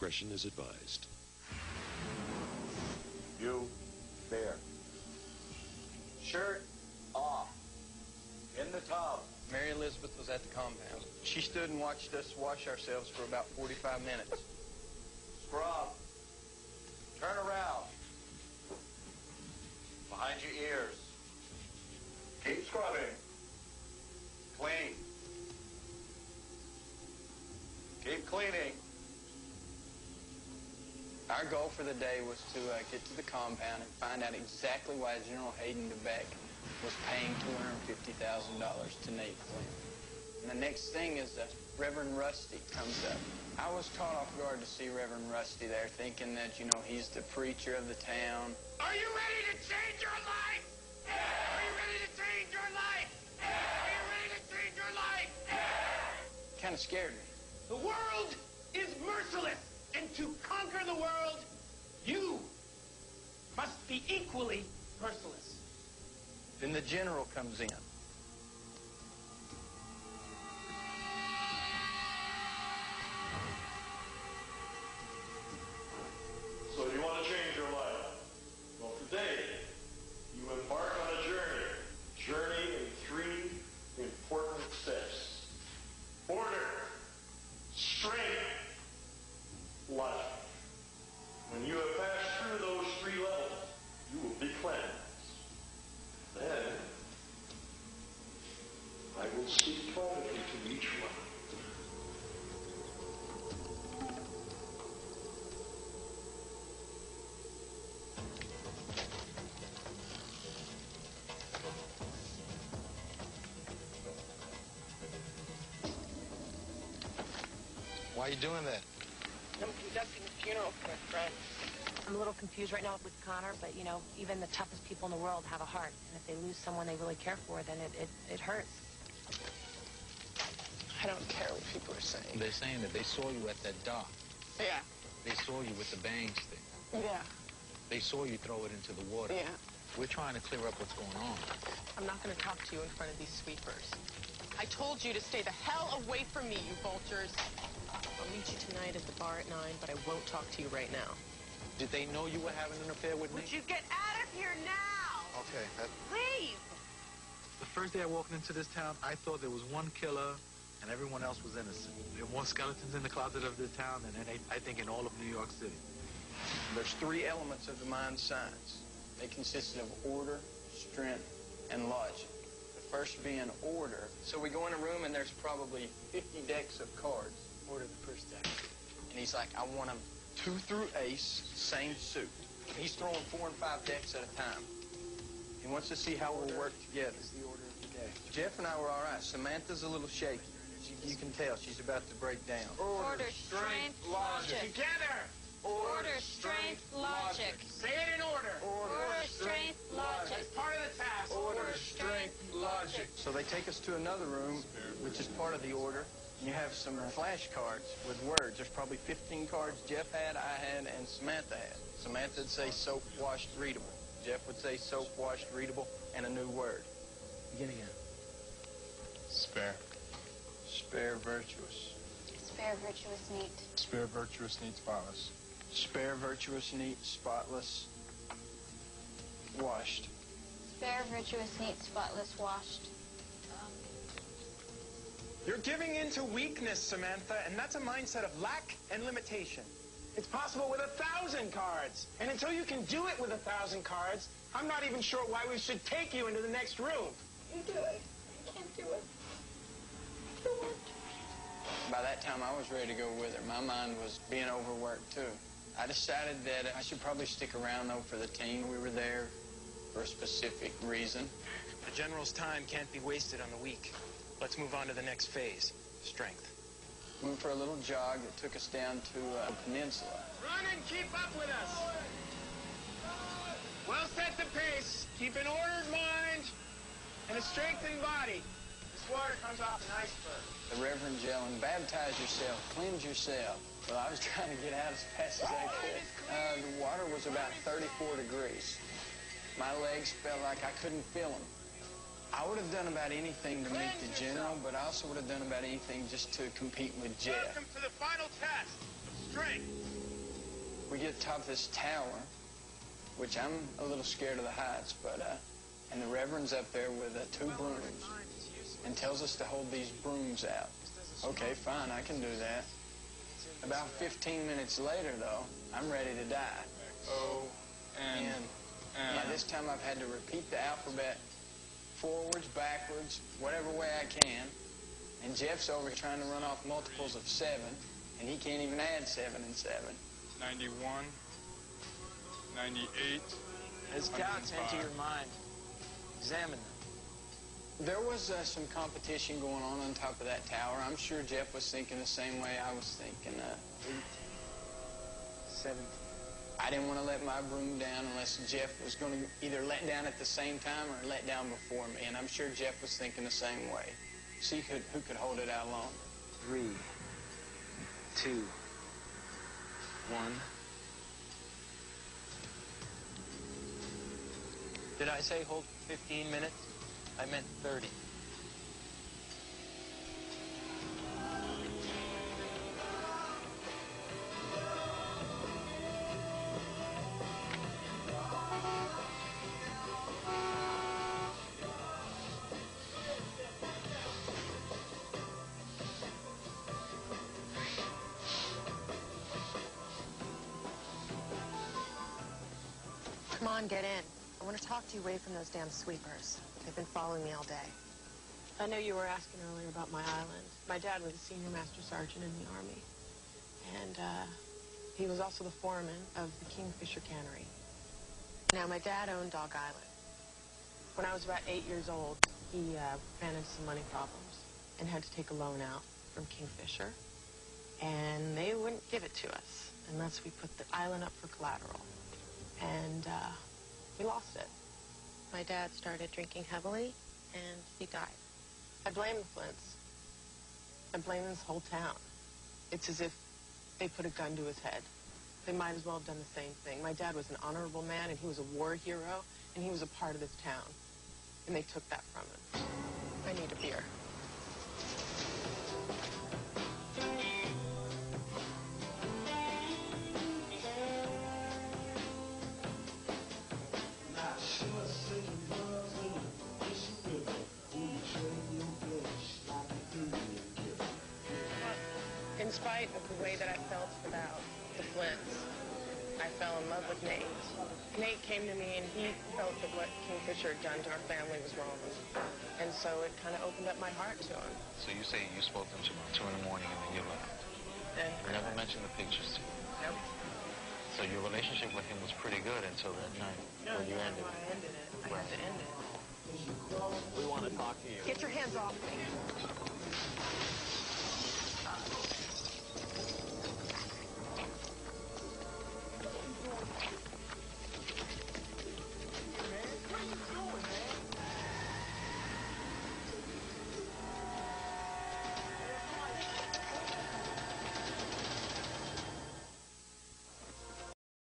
Discretion is advised. You, there. Shirt off. In the tub. Mary Elizabeth was at the compound. She stood and watched us wash ourselves for about 45 minutes. Scrub. Turn around. Behind your ears. Keep scrubbing. Clean. Keep cleaning. Our goal for the day was to get to the compound and find out exactly why General Hayden DeBeck was paying $250,000 to Nate Flynn. And the next thing is that Reverend Rusty comes up. I was caught off guard to see Reverend Rusty there, thinking that, you know, he's the preacher of the town. Are you ready to change your life? Yeah. Are you ready to change your life? Yeah. Are you ready to change your life? Yeah. Kind of scared me. The world is merciless, and to conquer the world, you must be equally merciless. Then the general comes in. So you want to change your life? Well, today, you embark on a journey. Journey in 3 important steps. Order, strength, life. When you have passed through those 3 levels, you will be cleansed. Then, I will speak privately to each one. Why are you doing that? I'm conducting a funeral for a friend. I'm a little confused right now with Connor, but, you know, even the toughest people in the world have a heart. And if they lose someone they really care for, then it hurts. I don't care what people are saying. They're saying that they saw you at that dock. Yeah. They saw you with the bangs thing. Yeah. They saw you throw it into the water. Yeah. We're trying to clear up what's going on. I'm not going to talk to you in front of these sweepers. I told you to stay the hell away from me, you vultures. I'll meet you tonight at the bar at 9, but I won't talk to you right now. Did they know you were having an affair with me? Would you get out of here now? Okay. Please. The first day I walked into this town, I thought there was one killer and everyone else was innocent. There are more skeletons in the closet of this town than I think in all of New York City. There's 3 elements of the mind science. They consist of order, strength, and logic. The first being order. So we go in a room and there's probably 50 decks of cards. Order the first deck. And he's like, I want them 2 through ace, same suit. He's throwing 4 and 5 decks at a time. He wants to see how we'll work together. Is the order of the deck. Jeff and I were all right. Samantha's a little shaky. You can tell she's about to break down. Order, strength, logic. Together. Order, strength, logic. Say it in order. Order, strength, logic. That's part of the task. Order, strength, logic. So they take us to another room, which is part of the order. And you have some flashcards with words. There's probably 15 cards Jeff had, I had, and Samantha had. Samantha would say soap, washed, readable. Jeff would say soap, washed, readable, and a new word. Begin again. Spare. Spare, virtuous. Spare, virtuous, neat. Spare, virtuous, neat, spotless. Spare, virtuous, neat, spotless, washed. Spare, virtuous, neat, spotless, washed. You're giving in to weakness, Samantha, and that's a mindset of lack and limitation. It's possible with 1,000 cards. And until you can do it with 1,000 cards, I'm not even sure why we should take you into the next room. You do it. I can't do it. Do it. By that time, I was ready to go with her. My mind was being overworked, too. I decided that I should probably stick around, though, for the team. We were there for a specific reason. The general's time can't be wasted on the weak. Let's move on to the next phase, strength. Went for a little jog that took us down to a peninsula. Run and keep up with us. Well set the pace. Keep an ordered mind and a strengthened body. This water comes off an iceberg. The Reverend yelling, baptize yourself, cleanse yourself. Well, I was trying to get out as fast as I could. The water was about 34 degrees. My legs felt like I couldn't feel them. I would have done about anything to meet the general, but I also would have done about anything just to compete with Jeff. Welcome to the final test. strength. We get to the top of this tower, which I'm a little scared of the heights, but, and the Reverend's up there with 2 brooms and tells us to hold these brooms out. Okay, fine, I can do that. About 15 minutes later, though, I'm ready to die. And by this time, I've had to repeat the alphabet forwards, backwards, whatever way I can. And Jeff's over trying to run off multiples of 7, and he can't even add 7 and 7. 91, 98. As counts enter your mind, examine them. There was some competition going on top of that tower. I'm sure Jeff was thinking the same way I was thinking. 17. I didn't want to let my broom down unless Jeff was going to either let down at the same time or let down before me. And I'm sure Jeff was thinking the same way. See who could hold it out longer. 3, 2, 1. Did I say hold 15 minutes? I meant 30. Come on, get in. I want to talk to you away from those damn sweepers. They've been following me all day. I know you were asking earlier about my island. My dad was a senior master sergeant in the Army. And he was also the foreman of the Kingfisher Cannery. Now, my dad owned Dog Island. When I was about 8 years old, he ran into some money problems and had to take a loan out from Kingfisher. And they wouldn't give it to us unless we put the island up for collateral. And we lost it. My dad started drinking heavily, and he died. I blame the Flints. I blame this whole town. It's as if they put a gun to his head. They might as well have done the same thing. My dad was an honorable man, and he was a war hero, and he was a part of this town. And they took that from him. I need a beer. In spite of the way that I felt about the Flints, I fell in love with Nate. Nate came to me and he felt that what Kingfisher had done to our family was wrong. And so it kind of opened up my heart to him. So you say you spoke to him about 2 in the morning and then you left. And You never mentioned the pictures to you. Nope. So your relationship with him was pretty good until that night when you ended I it. ended it. I had to end it. We want to talk to you. Get your hands off me.